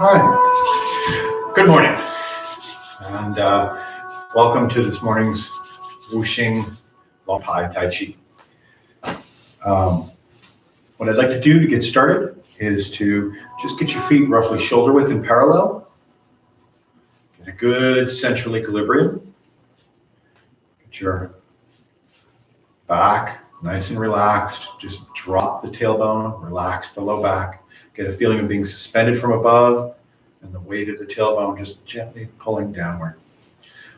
All right. Good morning, and welcome to this morning's Wuxing Long Tai Chi. What I'd like to do to get started is to just get your feet roughly shoulder width and parallel. Get a good central equilibrium. Get your back nice and relaxed. Just drop the tailbone, relax the low back. Get a feeling of being suspended from above and the weight of the tailbone just gently pulling downward.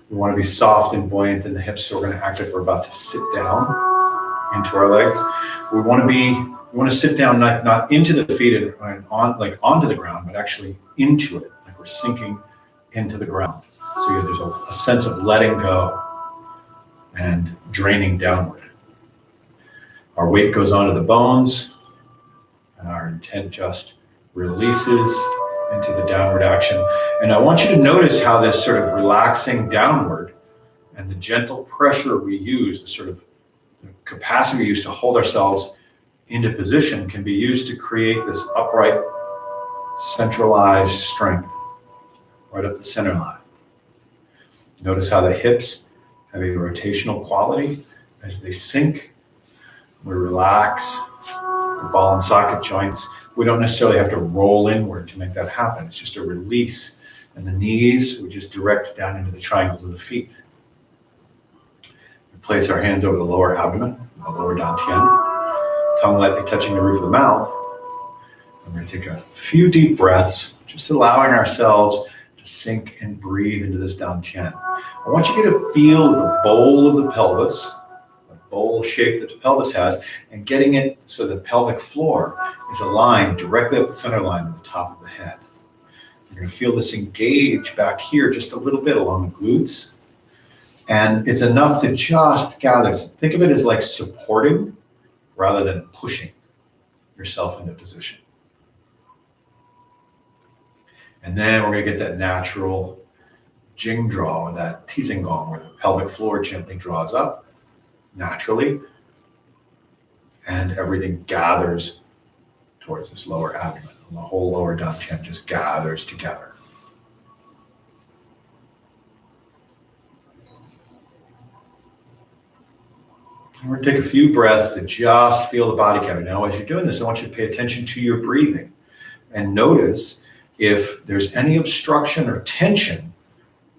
We want to be soft and buoyant in the hips, so we're going to act like we're about to sit down into our legs. We want to sit down not into the feet and onto the ground, but actually into it, like we're sinking into the ground. So there's a sense of letting go and draining downward. Our weight goes onto the bones, and our intent just releases into the downward action. And I want you to notice how this sort of relaxing downward and the gentle pressure we use, the sort of capacity we use to hold ourselves into position, can be used to create this upright, centralized strength right up the center line. Notice how the hips have a rotational quality as they sink. We relax the ball and socket joints. We don't necessarily have to roll inward to make that happen. It's just a release. And the knees, we just direct down into the triangles of the feet. We place our hands over the lower abdomen, the lower dantian, tongue lightly touching the roof of the mouth. And we're going to take a few deep breaths, just allowing ourselves to sink and breathe into this dantian. I want you to feel the bowl of the pelvis, bowl shape that the pelvis has, and getting it so the pelvic floor is aligned directly up the center line at the top of the head. You're going to feel this engage back here just a little bit along the glutes. And it's enough to just gather. Think of it as like supporting rather than pushing yourself into position. And then we're going to get that natural jing draw, or that Qigong, where the pelvic floor gently draws up naturally, and everything gathers towards this lower abdomen, and the whole lower dantian just gathers together. And we're going to take a few breaths to just feel the body cavity. Now, as you're doing this, I want you to pay attention to your breathing and notice if there's any obstruction or tension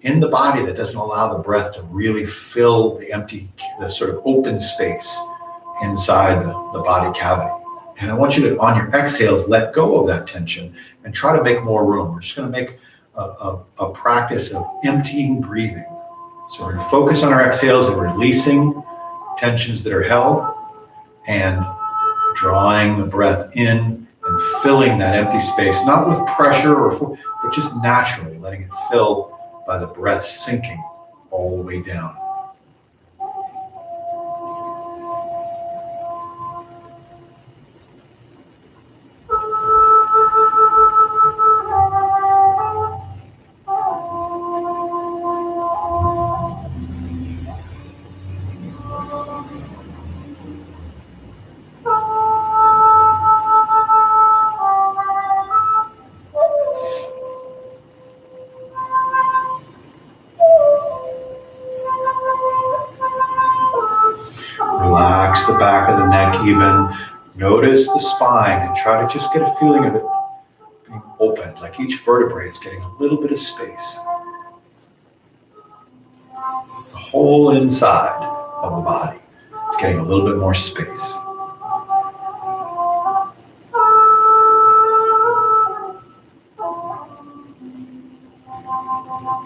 in the body that doesn't allow the breath to really fill the sort of open space inside the body cavity. And I want you to, on your exhales, let go of that tension and try to make more room. We're just going to make a practice of emptying breathing. So we're going to focus on our exhales and releasing tensions that are held and drawing the breath in and filling that empty space, not with pressure but just naturally letting it fill by the breath sinking all the way down. Relax the back of the neck even. Notice the spine and try to just get a feeling of it being opened, like each vertebrae is getting a little bit of space. The whole inside of the body is getting a little bit more space.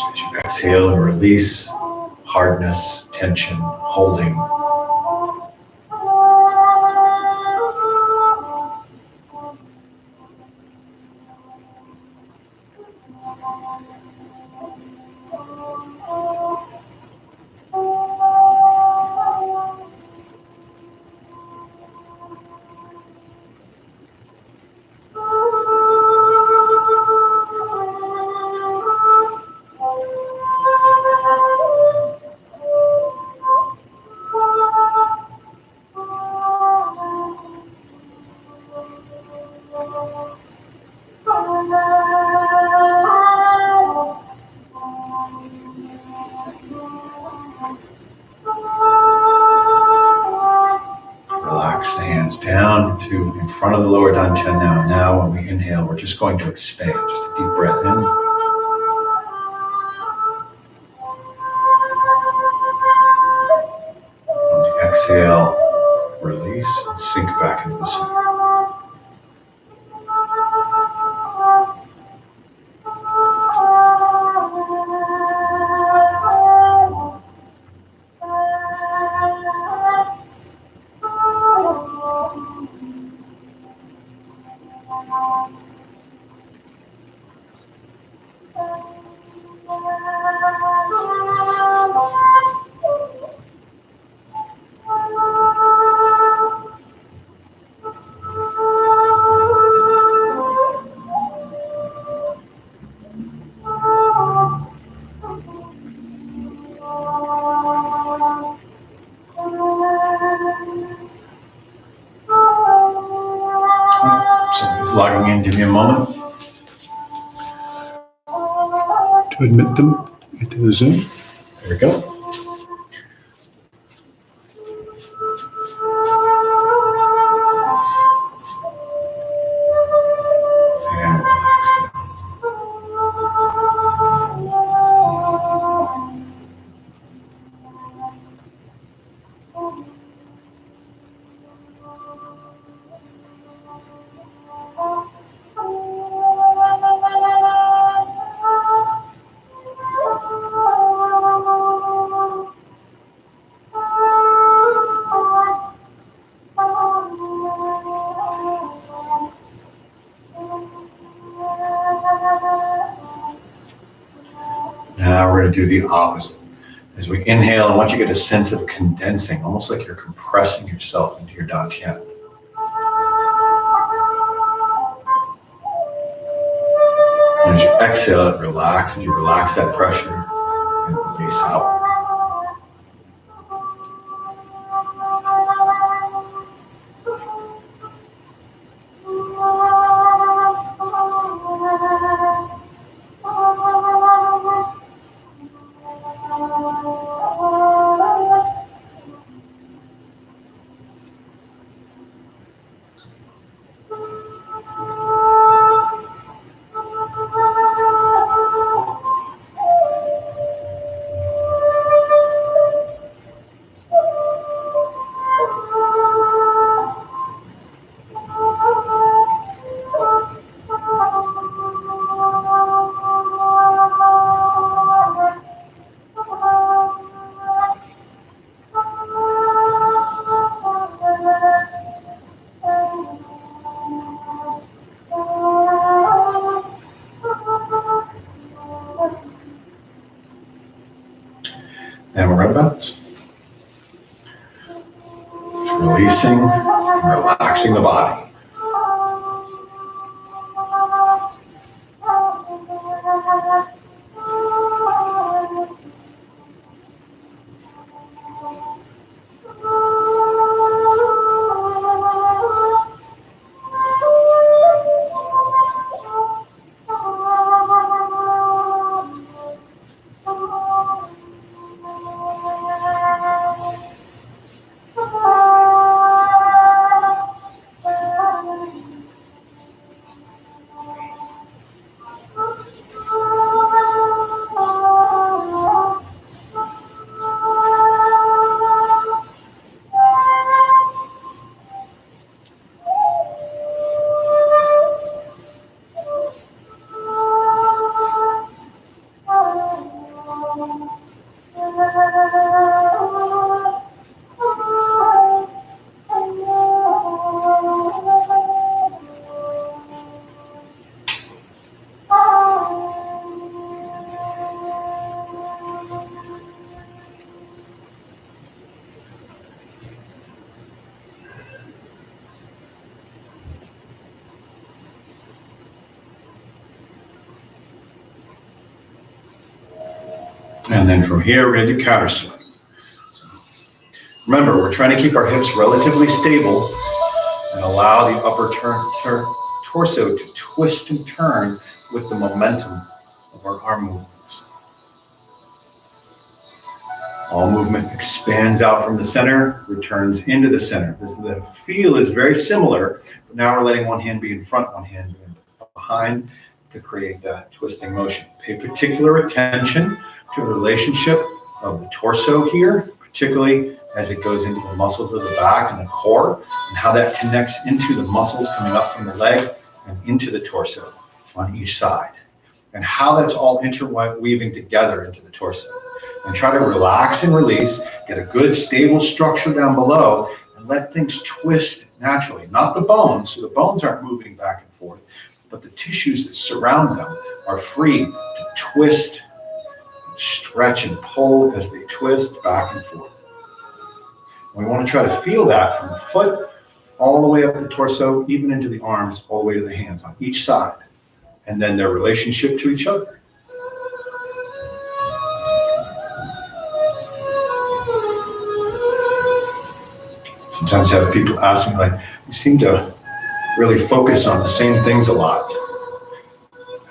As you exhale and release hardness, tension, holding. in front of the lower dantian now. Now when we inhale, we're just going to expand. Just a deep breath in. On the exhale, release and sink back into the center. Somebody's logging in. Give me a moment To admit them into the Zoom. There we go. And relax it. Now we're going to do the opposite. As we inhale, I want you to get a sense of condensing, almost like you're compressing yourself into your dantian. And as you exhale, it relaxes. You relax that pressure and release out. And we're going to bounce. Releasing and relaxing the body. And then from here, we're going to do counter swing. Remember, we're trying to keep our hips relatively stable and allow the upper torso to twist and turn with the momentum of our arm movements. All movement expands out from the center, returns into the center. The feel is very similar, but now we're letting one hand be in front, one hand be behind to create that twisting motion. Pay particular attention to the relationship of the torso here, particularly as it goes into the muscles of the back and the core, and how that connects into the muscles coming up from the leg and into the torso on each side, and how that's all interweaving together into the torso. And try to relax and release, get a good stable structure down below, and let things twist naturally. Not the bones, so the bones aren't moving back and forth, but the tissues that surround them are free to twist, stretch, and pull as they twist back and forth. We want to try to feel that from the foot all the way up the torso, even into the arms, all the way to the hands on each side, and then their relationship to each other. Sometimes I have people ask me, like, you seem to really focus on the same things a lot.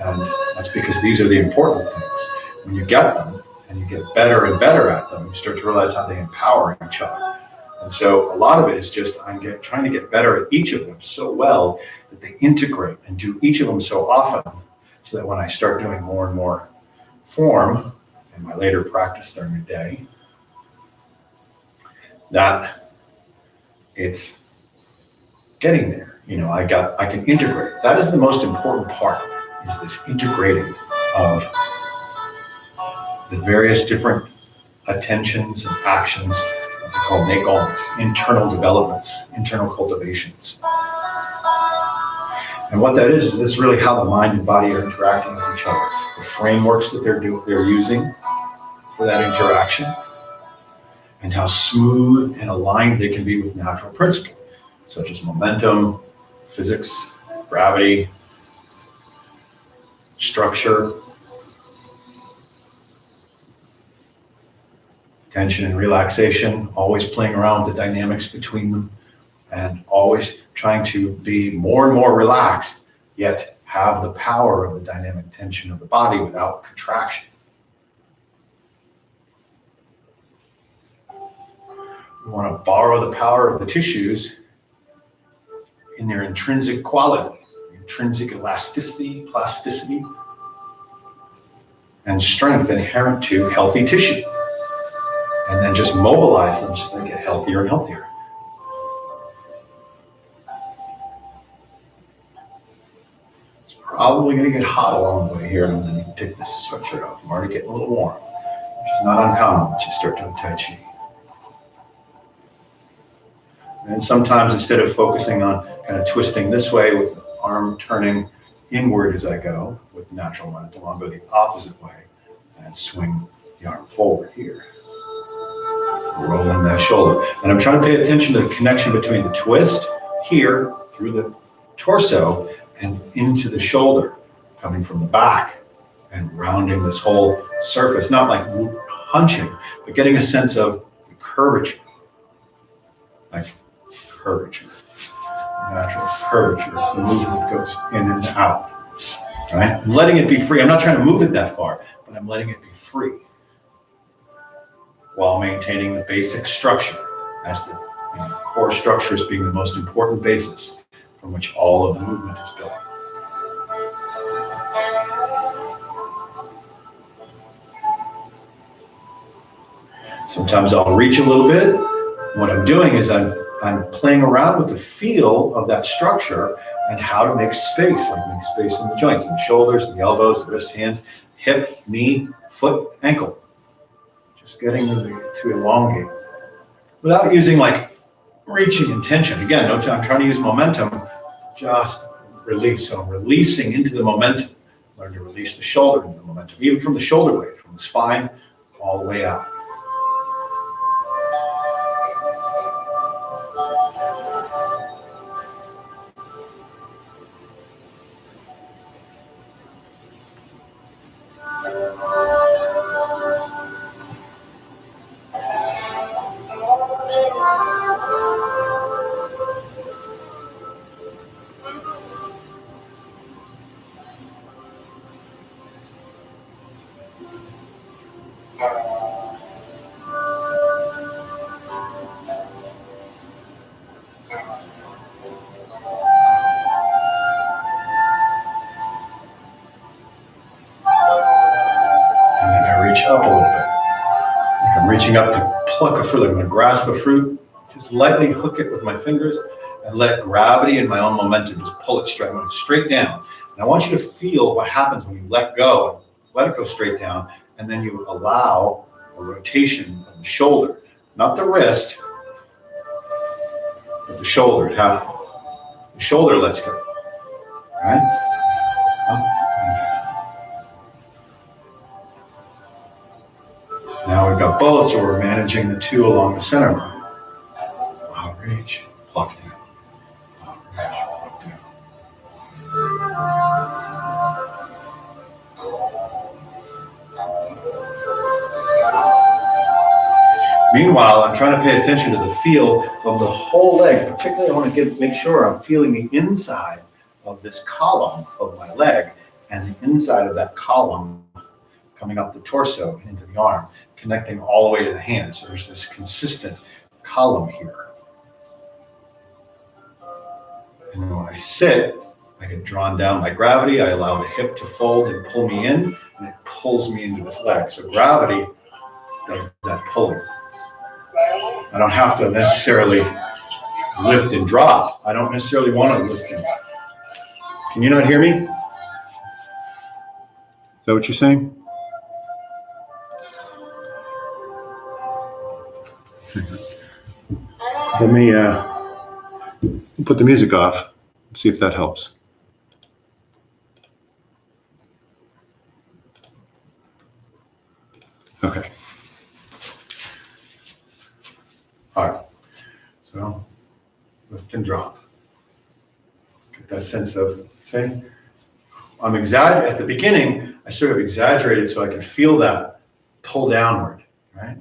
And that's because these are the important things. When you get them and you get better and better at them, you start to realize how they empower each other. And so a lot of it is just trying to get better at each of them so well that they integrate and do each of them so often, so that when I start doing more and more form in my later practice during the day, that it's getting there. I can integrate. That is the most important part, is this integrating of the various different attentions and actions, what they call Qigong, internal developments, internal cultivations. And what that is this really how the mind and body are interacting with each other, the frameworks that they're using for that interaction, and how smooth and aligned they can be with natural principles, such as momentum, physics, gravity, structure, tension and relaxation, always playing around with the dynamics between them, and always trying to be more and more relaxed, yet have the power of the dynamic tension of the body without contraction. We want to borrow the power of the tissues in their intrinsic quality, intrinsic elasticity, plasticity, and strength inherent to healthy tissue. And then just mobilize them so they get healthier and healthier. It's probably going to get hot along the way here. I'm going to take this sweatshirt off. I'm already getting a little warm, which is not uncommon once you start doing Tai Chi. And sometimes instead of focusing on kind of twisting this way with the arm turning inward as I go with natural momentum, I'll go the opposite way and swing the arm forward here. Rolling that shoulder. And I'm trying to pay attention to the connection between the twist here through the torso and into the shoulder, coming from the back and rounding this whole surface, not like hunching, but getting a sense of the curvature. Like curvature, natural curvature as the movement goes in and out. Right? I'm letting it be free. I'm not trying to move it that far, but I'm letting it be free while maintaining the basic structure as the core structure as being the most important basis from which all of the movement is built. Sometimes I'll reach a little bit. What I'm doing is I'm playing around with the feel of that structure and how to make space, like make space in the joints, in the shoulders, in the elbows, the wrists, hands, hip, knee, foot, ankle. Just getting to elongate without using like reaching and tension. Again, no time. I'm trying to use momentum, just release. So I'm releasing into the momentum. Learn to release the shoulder into the momentum, even from the shoulder blade, from the spine all the way out. reach up a little bit. Like I'm reaching up to pluck a fruit. Like I'm going to grasp a fruit, just lightly hook it with my fingers and let gravity and my own momentum just pull it straight. I'm going straight down. And I want you to feel what happens when you let go, let it go straight down, and then you allow a rotation of the shoulder, not the wrist, but the shoulder. The shoulder lets go. All right? Now we've got both, so we're managing the two along the center line. Out reach, pluck down. Out reach, pluck down. Meanwhile, I'm trying to pay attention to the feel of the whole leg. Particularly, I want to make sure I'm feeling the inside of this column of my leg and the inside of that column coming up the torso and into the arm, connecting all the way to the hand. So there's this consistent column here. And then when I sit, I get drawn down by gravity. I allow the hip to fold and pull me in, and it pulls me into this leg. So gravity does that pulling. I don't have to necessarily lift and drop. I don't necessarily want to lift and drop. Can you not hear me? Is that what you're saying? Let me put the music off, see if that helps. Okay. All right. So lift and drop. Get that sense of saying, I'm exaggerating. At the beginning, I sort of exaggerated so I could feel that pull downward, right?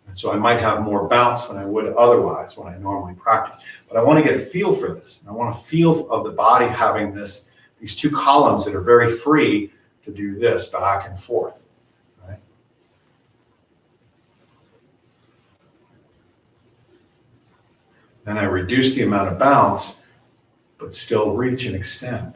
And so I might have more bounce than I would otherwise when I normally practice. But I want to get a feel for this. I want a feel of the body having these two columns that are very free to do this back and forth. Right? Then I reduce the amount of bounce, but still reach and extend.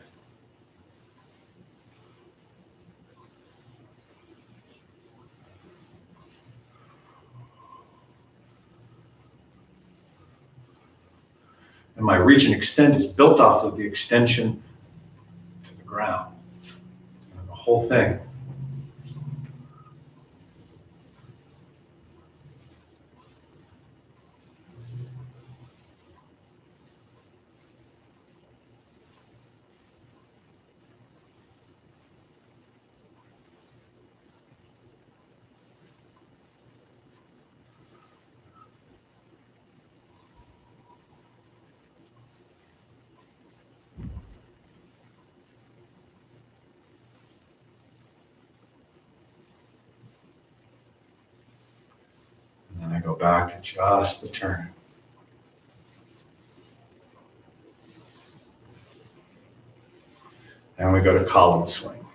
And my reach and extend is built off of the extension to the ground. And the whole thing. I go back to just the turn. And we go to column swing.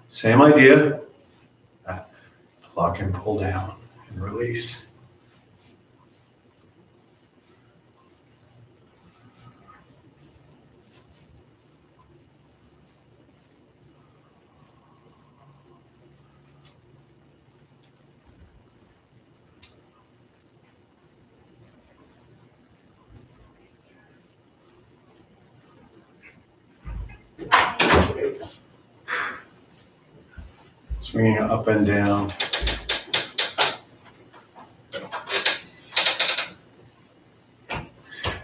Same idea. Pluck and pull down and release. Swinging up and down.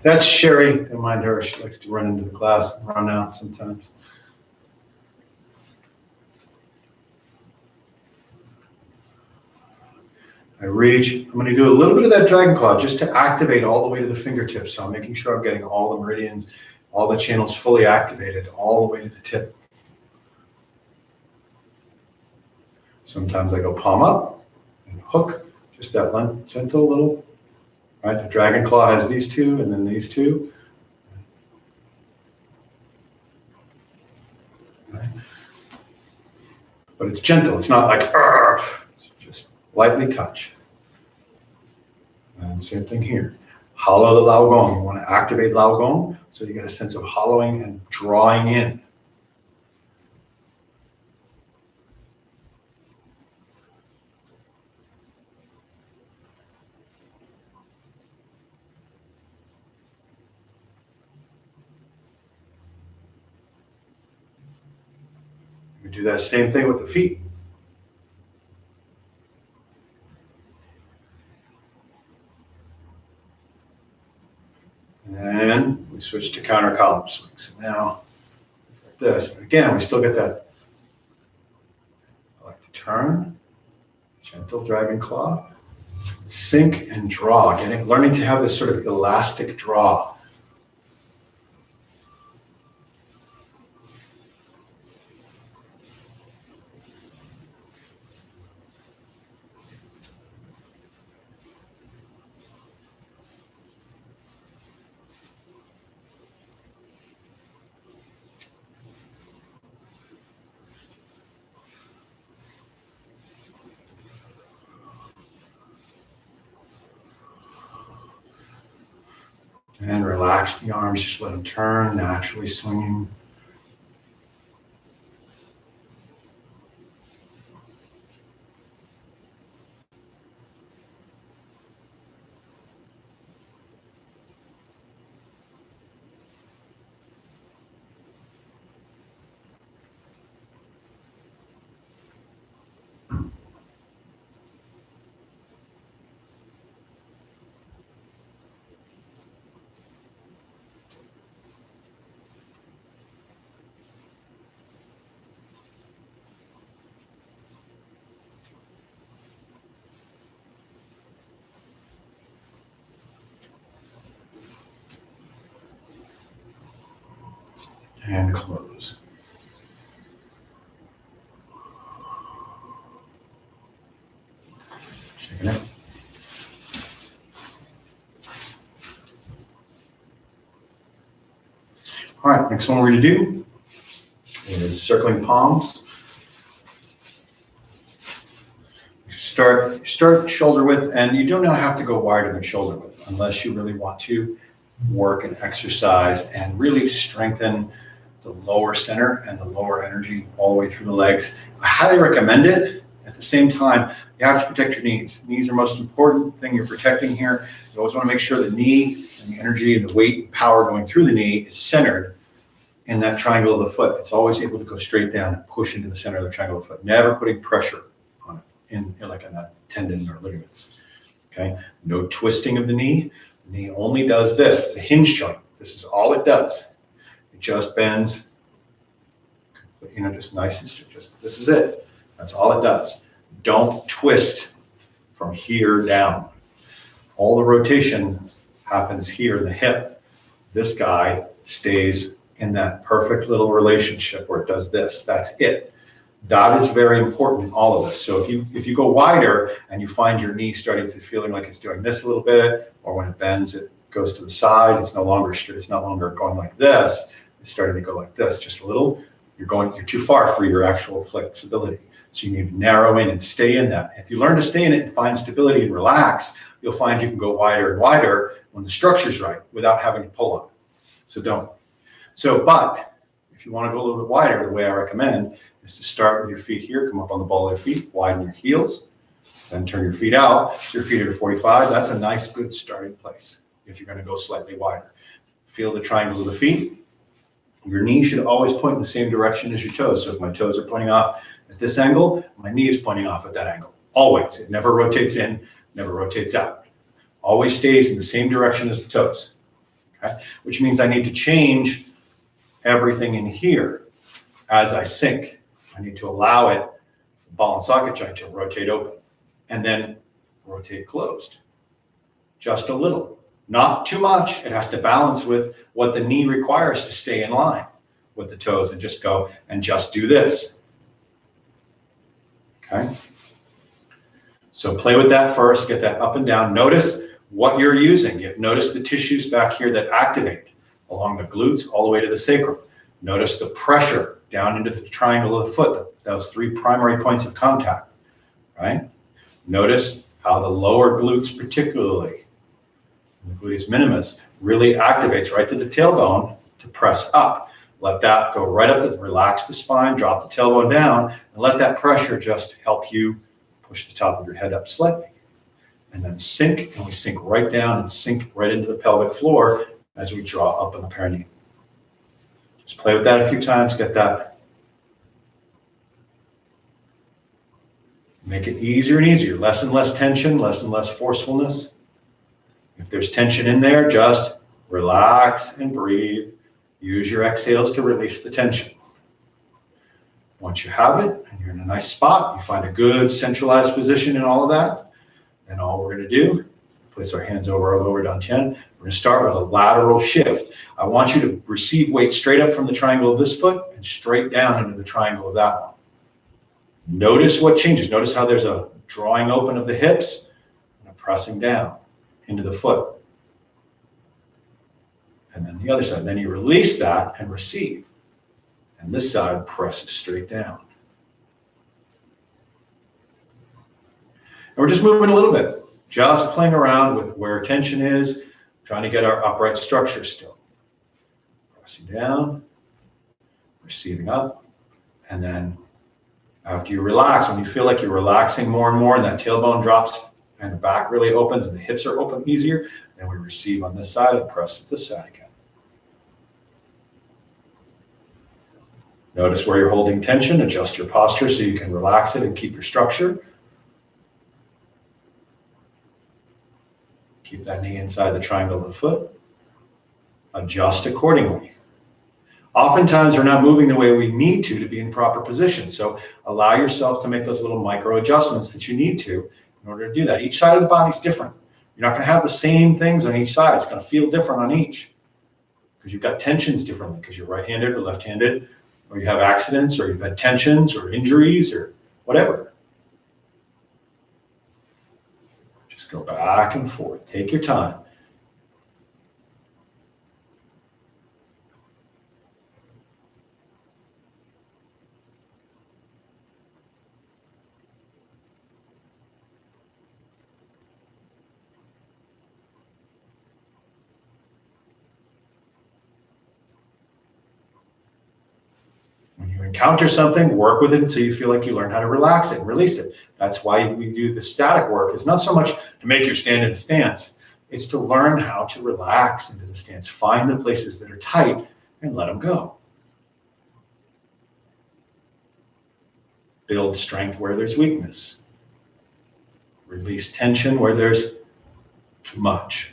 That's Sherry. Don't mind her. She likes to run into the class and run out sometimes. I reach. I'm going to do a little bit of that dragon claw just to activate all the way to the fingertips. So I'm making sure I'm getting all the meridians, all the channels fully activated, all the way to the tip. Sometimes I go palm up and hook, just that one, gentle little, right? The dragon claw has these two and then these two. Right? But it's gentle, it's not like, it's just lightly touch. And same thing here. Hollow the Lao Gong. You want to activate Lao Gong so you get a sense of hollowing and drawing in. We do that same thing with the feet. And then we switch to counter column swings. So now, like this. But again, we still get that. I like to turn, gentle dragon claw, sink and draw. Learning to have this sort of elastic draw. And relax the arms, just let them turn, naturally swinging. And close. Shaking it. All right, next one we're going to do is circling palms. Start shoulder width, and you don't have to go wider than shoulder width unless you really want to work and exercise and really strengthen the lower center and the lower energy all the way through the legs. I highly recommend it. At the same time, you have to protect your knees. Knees are the most important thing you're protecting here. You always want to make sure the knee and the energy and the weight and power going through the knee is centered in that triangle of the foot. It's always able to go straight down and push into the center of the triangle of the foot, never putting pressure on it in like in that tendon or ligaments. Okay, no twisting of the knee. The knee only does this. It's a hinge joint. This is all it does. It just bends, just nice and just this is it. That's all it does. Don't twist from here down. All the rotation happens here in the hip. This guy stays in that perfect little relationship where it does this. That's it. That is very important in all of this. So if you go wider and you find your knee starting to feeling like it's doing this a little bit, or when it bends, it goes to the side. It's no longer straight. It's no longer going like this. It's starting to go like this, just a little. You're too far for your actual flexibility. So you need to narrow in and stay in that. If you learn to stay in it and find stability and relax, you'll find you can go wider and wider when the structure's right without having to pull up. So don't. But if you want to go a little bit wider, the way I recommend is to start with your feet here, come up on the ball of your feet, widen your heels, then turn your feet out. So your feet are at 45. That's a nice, good starting place if you're going to go slightly wider. Feel the triangles of the feet. Your knee should always point in the same direction as your toes. So if my toes are pointing off at this angle, my knee is pointing off at that angle. Always. It never rotates in, never rotates out. Always stays in the same direction as the toes. Okay? Which means I need to change everything in here as I sink. I need to allow it, the ball and socket joint, to rotate open and then rotate closed. Just a little. Not too much. It has to balance with what the knee requires to stay in line with the toes, and just go and just do this. Okay? So play with that first, get that up and down. Notice what you're using. Notice the tissues back here that activate along the glutes all the way to the sacrum. Notice the pressure down into the triangle of the foot, those three primary points of contact, right? Notice how the lower glutes particularly, the gluteus minimus, really activates right to the tailbone to press up. Let that go right up, relax the spine, drop the tailbone down, and let that pressure just help you push the top of your head up slightly. And then sink, and we sink right down and sink right into the pelvic floor as we draw up on the perineum. Just play with that a few times, get that Make it easier and easier, less and less tension, less and less forcefulness. If there's tension in there, just relax and breathe. Use your exhales to release the tension. Once you have it and you're in a nice spot, you find a good centralized position in all of that, and all we're going to do, place our hands over our lower dantian. We're going to start with a lateral shift. I want you to receive weight straight up from the triangle of this foot and straight down into the triangle of that one. Notice what changes. Notice how there's a drawing open of the hips and a pressing down into the foot. And then the other side. Then you release that and receive. And this side presses straight down. And we're just moving a little bit. Just playing around with where tension is, trying to get our upright structure still. Pressing down, receiving up, and then after you relax, when you feel like you're relaxing more and more and that tailbone drops and the back really opens and the hips are open easier, then we receive on this side and press this side again. Notice where you're holding tension, adjust your posture so you can relax it and keep your structure. Keep that knee inside the triangle of the foot. Adjust accordingly. Oftentimes, we're not moving the way we need to be in proper position. So allow yourself to make those little micro adjustments that you need to in order to do that. Each side of the body is different. You're not going to have the same things on each side. It's going to feel different on each because you've got tensions differently because you're right-handed or left-handed, or you have accidents, or you've had tensions or injuries or whatever. Just go back and forth. Take your time. When you encounter something, work with it until you feel like you learn how to relax it and release it. That's why we do the static work. It's not so much to make your stand in a stance. It's to learn how to relax into the stance. Find the places that are tight and let them go. Build strength where there's weakness. Release tension where there's too much.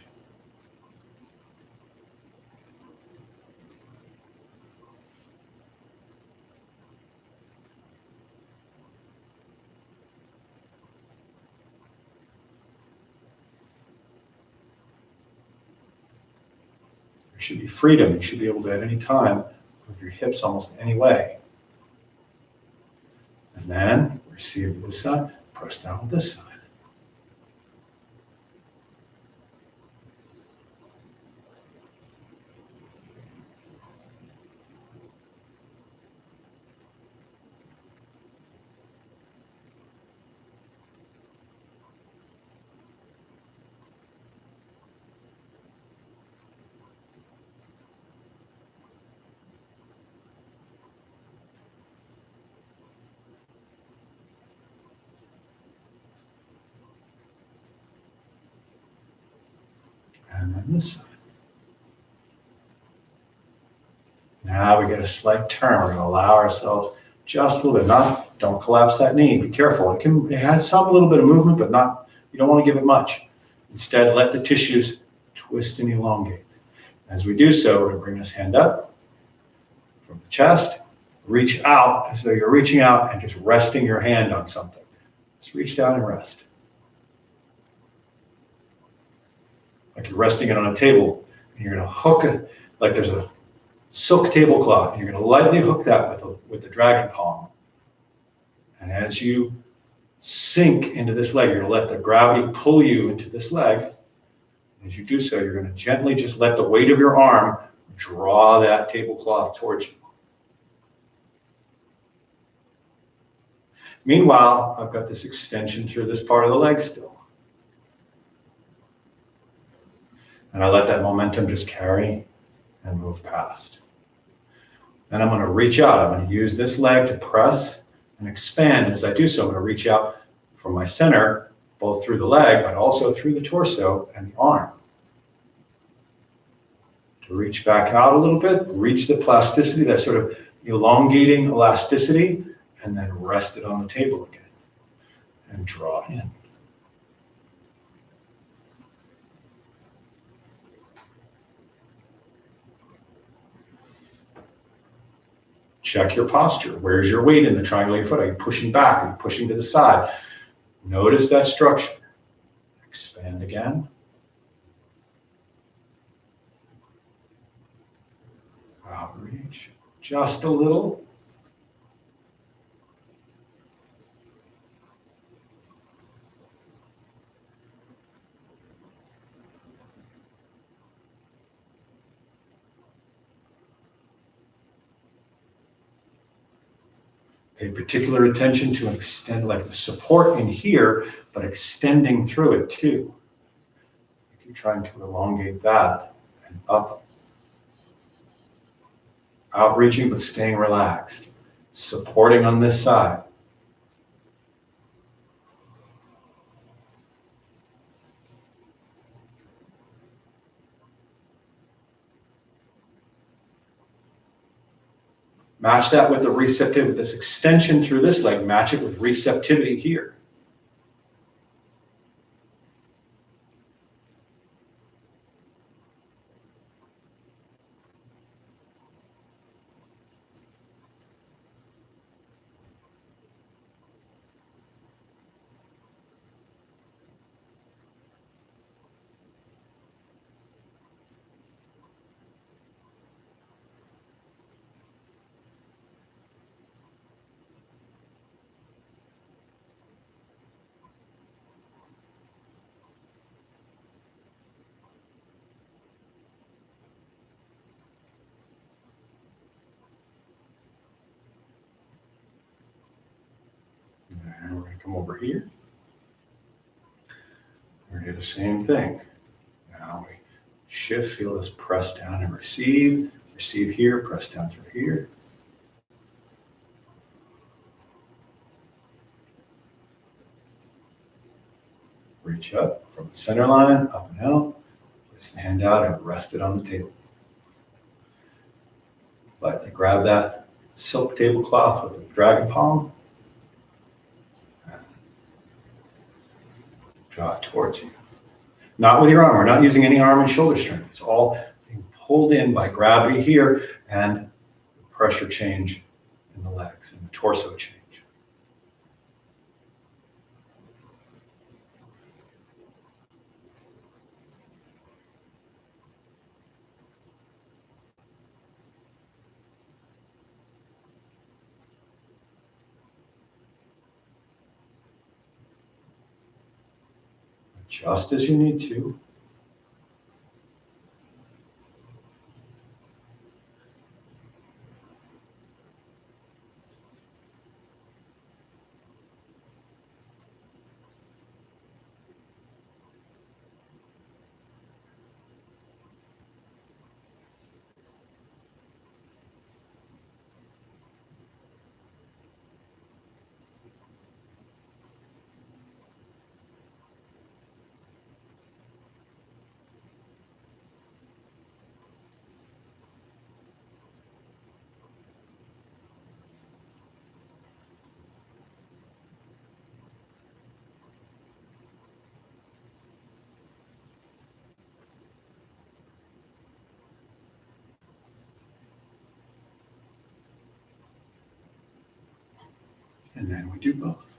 There should be freedom. You should be able to at any time move your hips almost any way. And then receive this side, press down with this side. And then this side. Now we get a slight turn. We're going to allow ourselves just a little bit. Don't collapse that knee. Be careful. It has some little bit of movement, but not. You don't want to give it much. Instead, let the tissues twist and elongate. As we do so, we're going to bring this hand up from the chest. Reach out. So you're reaching out and just resting your hand on something. Just reach down and rest. Like you're resting it on a table, and you're going to hook it like there's a silk tablecloth, and you're going to lightly hook that with the dragon palm. And as you sink into this leg, you're going to let the gravity pull you into this leg. As you do so, you're going to gently just let the weight of your arm draw that tablecloth towards you. Meanwhile, I've got this extension through this part of the leg still. And I let that momentum just carry and move past. Then I'm going to reach out. I'm going to use this leg to press and expand. And as I do so, I'm going to reach out from my center, both through the leg, but also through the torso and the arm. To reach back out a little bit, reach the plasticity, that sort of elongating elasticity, and then rest it on the table again. and draw in. Check your posture. Where's your weight in the triangle of your foot? Are you pushing back? Are you pushing to the side? Notice that structure. Expand again. Outreach just a little. Pay particular attention to extend, like the support in here, but extending through it too. Keep trying to elongate that and up. Outreaching, but staying relaxed. Supporting on this side. Match that with the receptivity, this extension through this leg, match it with receptivity here. And we're going to come over here. We're going to do the same thing. Now we shift, feel this press down and receive. Receive here, press down through here. Reach up from the center line, up and out. Place the hand out and rest it on the table. Lightly grab that silk tablecloth with the dragon palm. Draw it towards you. Not with your arm. We're not using any arm and shoulder strength. It's all being pulled in by gravity here and the pressure change in the legs and the torso change. Just as you need to. And then we do both.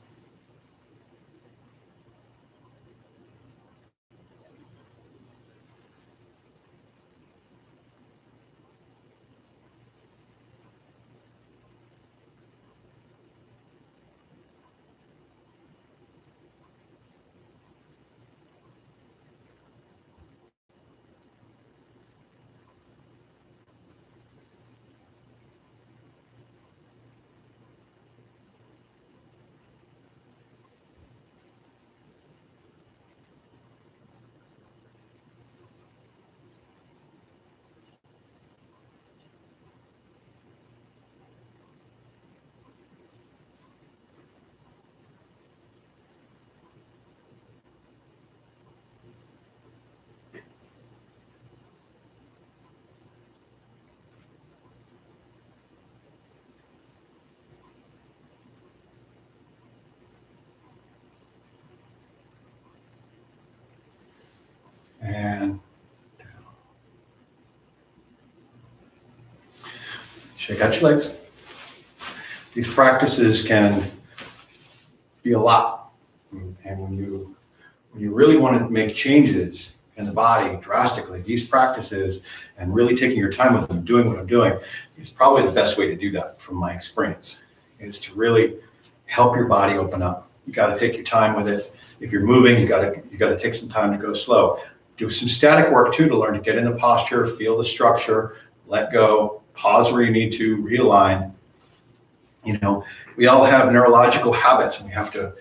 Shake out your legs. These practices can be a lot. And when you really want to make changes in the body drastically, these practices and really taking your time with them, doing what I'm doing, is probably the best way to do that from my experience, is to really help your body open up. You got to take your time with it. If you're moving, you got to take some time to go slow. Do some static work too to learn to get into posture, feel the structure, let go, pause where you need to, realign. You know, we all have neurological habits, and we have to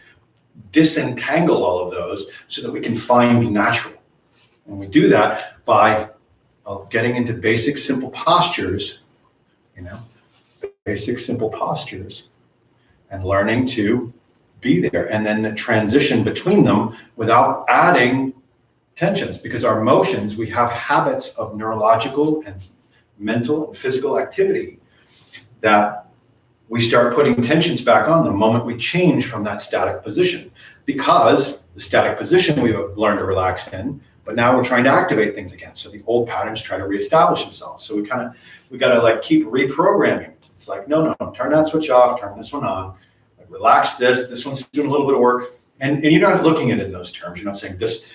disentangle all of those so that we can find natural. And we do that by getting into basic, simple postures, basic, simple postures, and learning to be there. And then the transition between them without adding tensions, because our emotions, we have habits of neurological and mental and physical activity that we start putting tensions back on the moment we change from that static position, because the static position we've learned to relax in, but now we're trying to activate things again. So the old patterns try to reestablish themselves. So we got to like keep reprogramming. It's like, no, turn that switch off, turn this one on, like, relax this one's doing a little bit of work. And you're not looking at it in those terms. You're not saying this,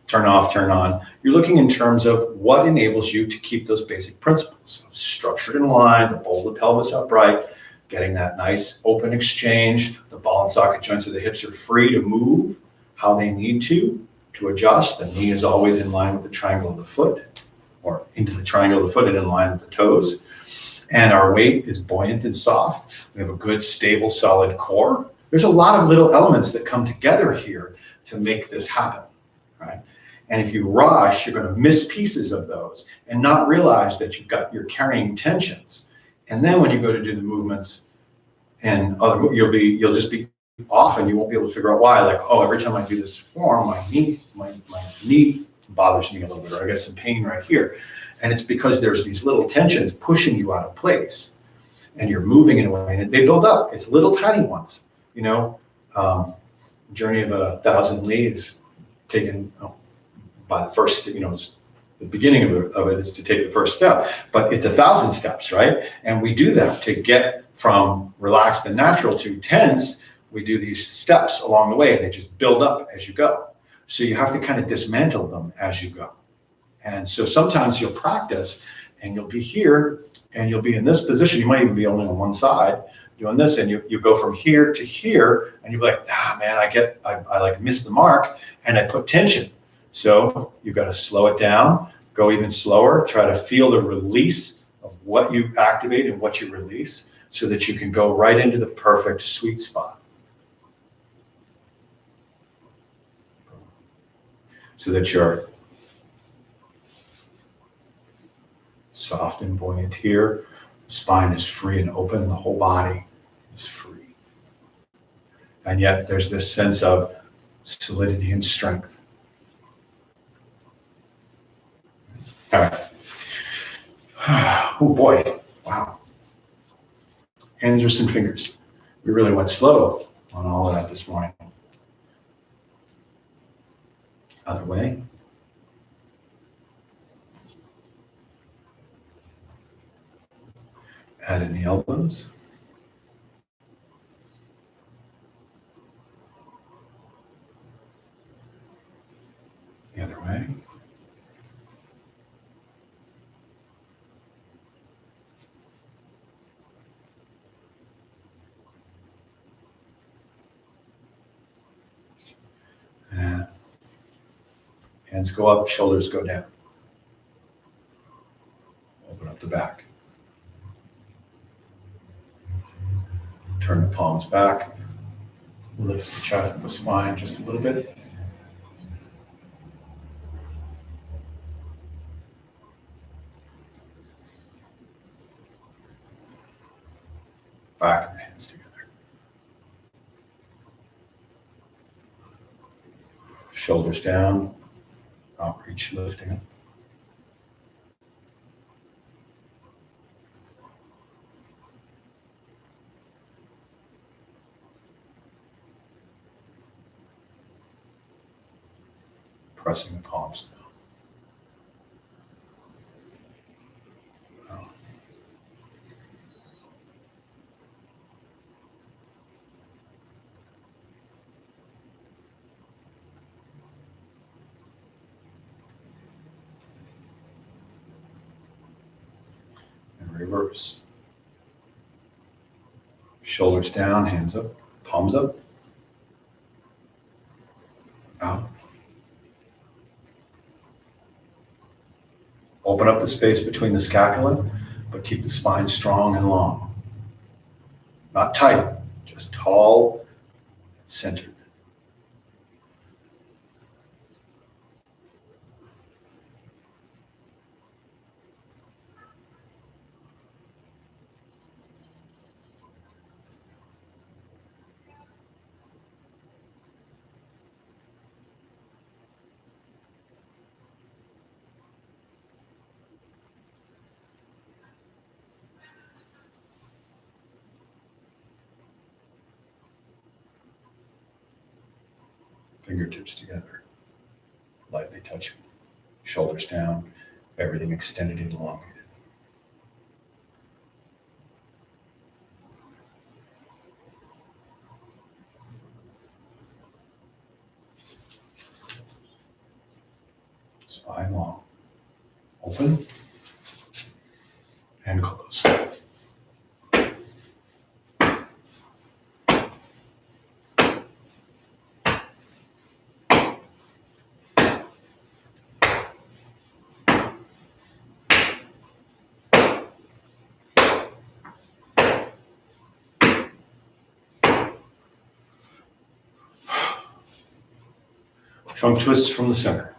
turn off, turn on. You're looking in terms of what enables you to keep those basic principles. So structured and aligned, the bowl of the pelvis upright, getting that nice open exchange, the ball and socket joints of the hips are free to move how they need to adjust. The knee is always in line with the triangle of the foot, or into the triangle of the foot and in line with the toes. And our weight is buoyant and soft. We have a good, stable, solid core. There's a lot of little elements that come together here to make this happen, right? And if you rush, you're going to miss pieces of those and not realize that you're carrying tensions. And then when you go to do the movements and you'll just be off, and you won't be able to figure out why. Like, oh, every time I do this form, my knee bothers me a little bit, or I get some pain right here. And it's because there's these little tensions pushing you out of place, and you're moving in a way, and they build up. It's little tiny ones, Journey of 1,000 Leagues taken by the first, the beginning of it is to take the first step, but it's 1,000 steps, right? And we do that to get from relaxed and natural to tense. We do these steps along the way, and they just build up as you go. So you have to kind of dismantle them as you go. And so sometimes you'll practice, and you'll be here, and you'll be in this position. You might even be only on one side doing this, and you go from here to here, and you'll be like, man, I like miss the mark, and I put tension. So you've got to slow it down, go even slower, try to feel the release of what you activate and what you release, so that you can go right into the perfect sweet spot. So that you're soft and buoyant here. The spine is free and open. The whole body is free. And yet there's this sense of solidity and strength. All right. Oh boy. Wow. Hands, wrists, and fingers. We really went slow on all of that this morning. Other way. Add in the elbows. The other way. And hands go up, shoulders go down. Open up the back. Turn the palms back. Lift the chest and the spine just a little bit. Back and the hands together. Shoulders down. Outreach, lifting. Pressing the palms down. reverse. Shoulders down, hands up, palms up. Out. Open up the space between the scapula, but keep the spine strong and long. Not tight, just tall, centered. Fingertips together, lightly touching. Shoulders down, everything extended and elongated. Spine long. Open and close. Trunk twists from the center.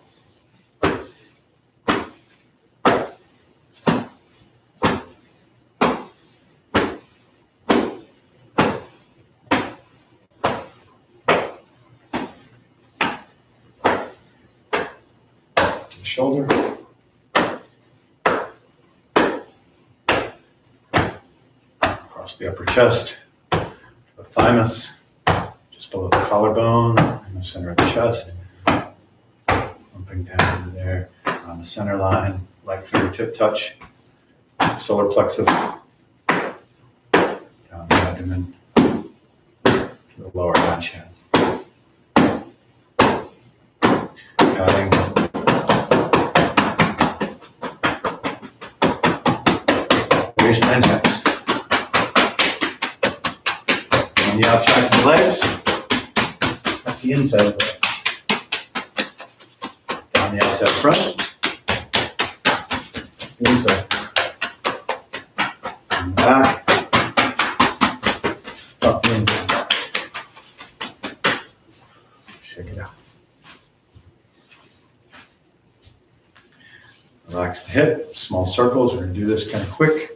Shoulder. Across the upper chest, the thymus, just below the collarbone, in the center of the chest. Bumping down into there on the center line, light fingertip touch, solar plexus, down the abdomen, to the lower back chin. Patting. Waist and hips. On the outside of the legs, at the inside of the legs. Down the outside front, the inside. And the back, up the inside. Shake it out. Relax the hip, small circles. We're going to do this kind of quick.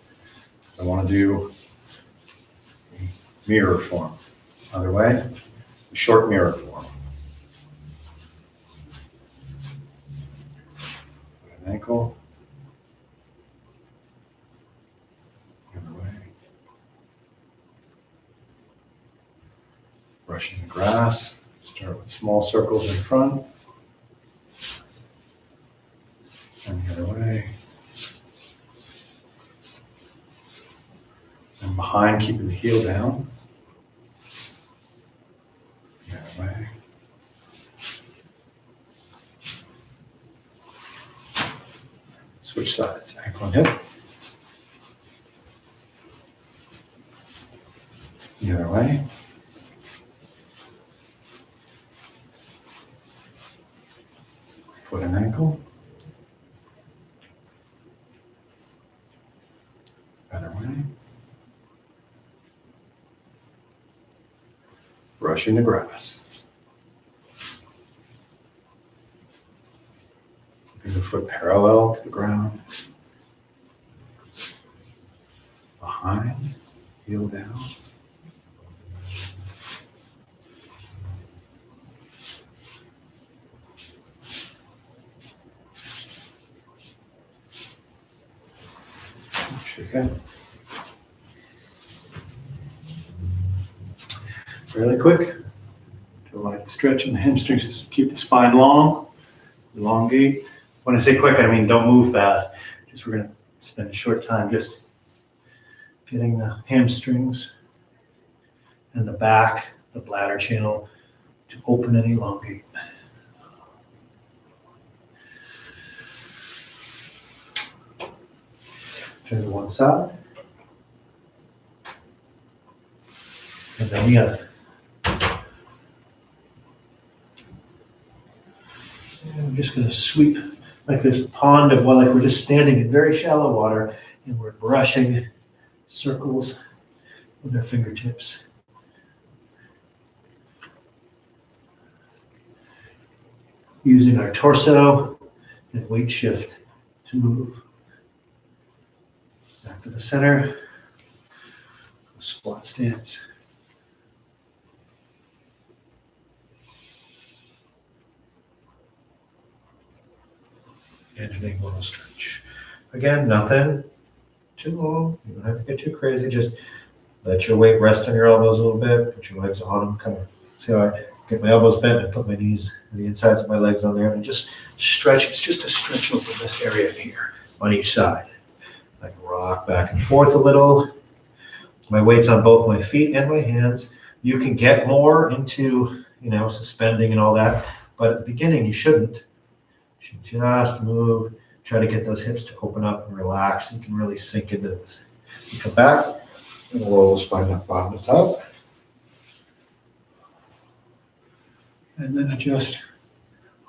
I want to do a mirror form. Other way, a short mirror form. An ankle. The other way. Brushing the grass. Start with small circles in front. And the other way. And behind, keeping the heel down. The other way. Switch sides, ankle and hip. The other way. Foot and ankle. Other way. Brushing the grass. Keeping the foot parallel to the ground. Behind, heel down. Shake it. Really quick. Do a light stretch in the hamstrings. Just keep the spine long. Elongate. When I say quick, I mean don't move fast. Just we're going to spend a short time just getting the hamstrings and the back, the bladder channel to open and elongate. Turn to one side. and then the other. And I'm just gonna sweep like this pond of, well, like we're just standing in very shallow water and we're brushing circles with our fingertips. Using our torso and weight shift to move. Back to the center, squat stance. And an little stretch. Again, nothing too long. You don't have to get too crazy. Just let your weight rest on your elbows a little bit. Put your legs on them. Kind of see how I get my elbows bent and put my knees and the insides of my legs on there and just stretch. It's just a stretch over this area here on each side. I can rock back and forth a little. My weight's on both my feet and my hands. You can get more into, suspending and all that, but at the beginning you shouldn't. You should just move, try to get those hips to open up and relax. You can really sink into this. You come back and roll the spine up, bottom to top. And then adjust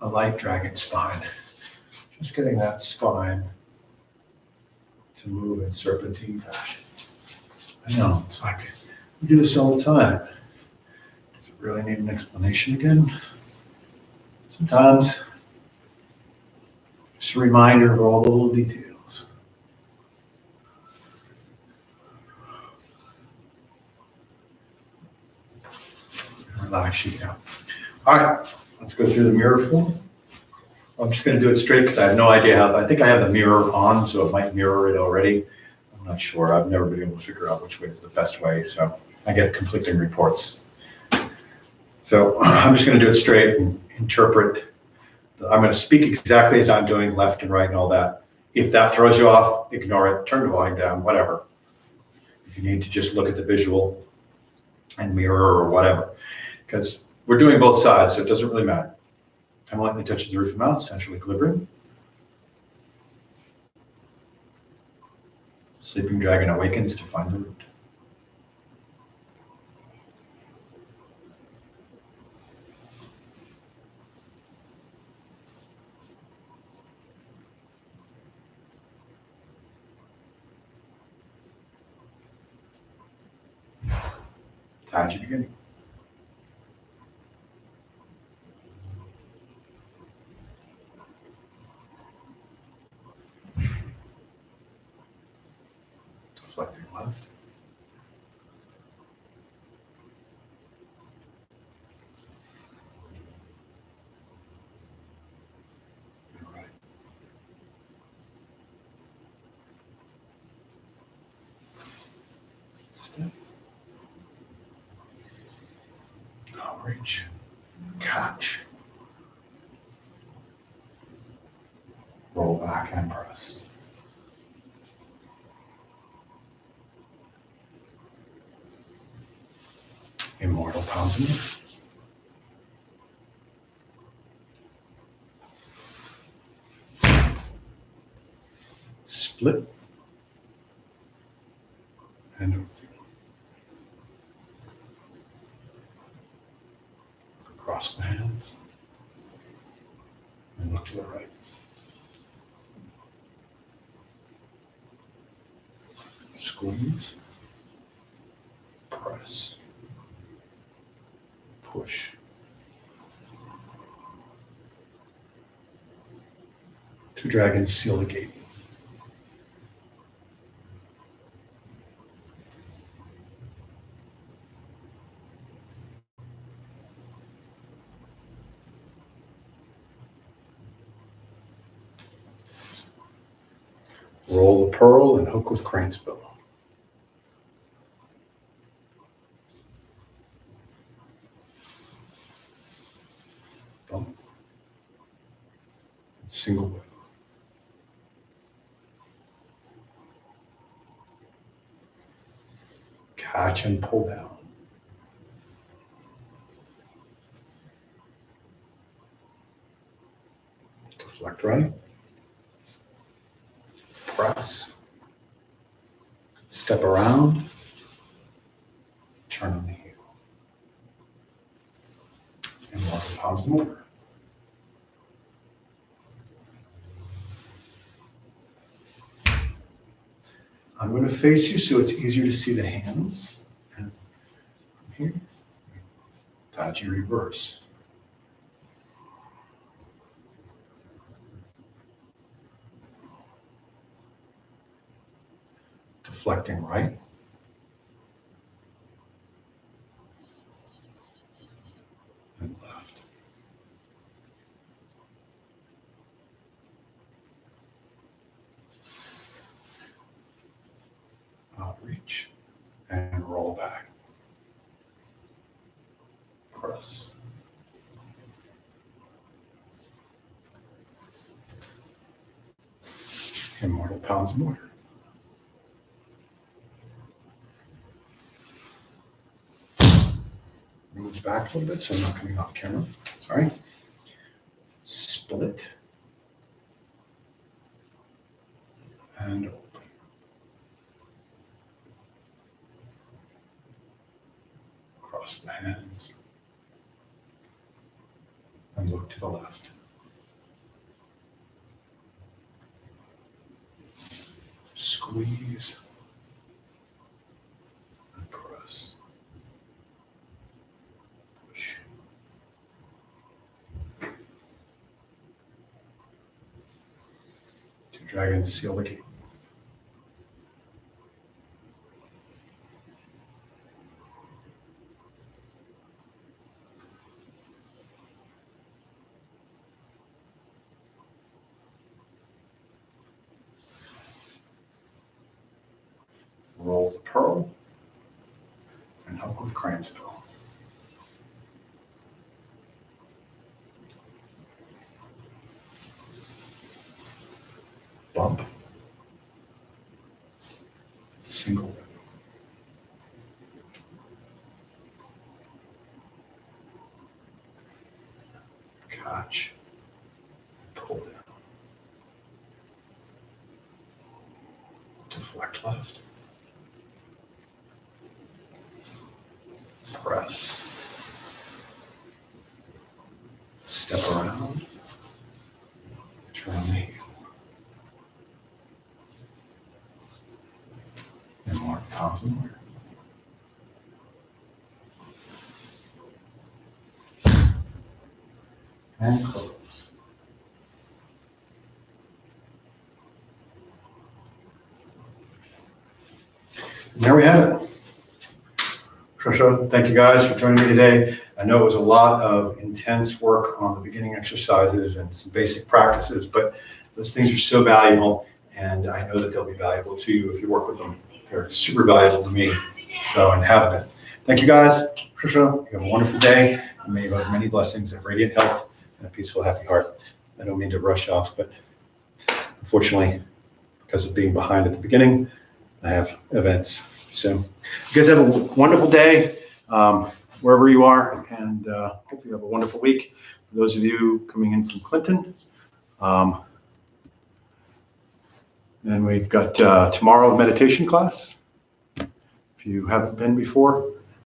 a light dragon spine. Just getting that spine to move in serpentine fashion. I know, it's like, we do this all the time. Does it really need an explanation again? Sometimes. Just a reminder of all the little details. Relax you down. All right, let's go through the mirror form. I'm just going to do it straight because I have no idea how. I think I have the mirror on, so it might mirror it already. I'm not sure. I've never been able to figure out which way is the best way, so I get conflicting reports. So I'm just going to do it straight and interpret. I'm going to speak exactly as I'm doing, left and right and all that. If that throws you off, ignore it, turn the volume down, whatever. If you need to just look at the visual and mirror or whatever, because we're doing both sides, so it doesn't really matter. Tongue lightly touches the roof of the mouth, central equilibrium. Sleeping dragon awakens to find the root. Taiji beginning. Deflecting left. And right. Step. Reach. Catch. Roll back and press. Immortal Positive. Split. And open. Cross the hands. And look to the right. Squeeze. Press. Push. Two dragons seal the gate. Roll the pearl and hook with crane's bill. Bump. Single whip. Catch and pull down. Deflect right. Press. Step around. Turn on the heel. palms to the mortar. I'm going to face you so it's easier to see the hands. And from here, Taiji reverse. Deflecting right. And left. Outreach and roll back. Press. Immortal pounds mortar. Move back a little bit so I'm not coming off camera. Sorry. Split. And open. Cross the hands. And look to the left. Squeeze. And press. Push. Two dragons seal the gate. Roll the pearl and hook with cranespill. Bump. Single. Catch. Pull down. Deflect left. Press. Step around. Turn the heel. And more pounds more. And close. And there we have it. Trisha, thank you guys for joining me today. I know it was a lot of intense work on the beginning exercises and some basic practices, but those things are so valuable, and I know that they'll be valuable to you if you work with them. They're super valuable to me, so and have been. Thank you guys. Trisha, you have a wonderful day, and may you have many blessings of radiant health and a peaceful, happy heart. I don't mean to rush off, but unfortunately, because of being behind at the beginning, I have events. So you guys have a wonderful day wherever you are, and hope you have a wonderful week. For those of you coming in from Clinton, then we've got tomorrow meditation class. If you haven't been before,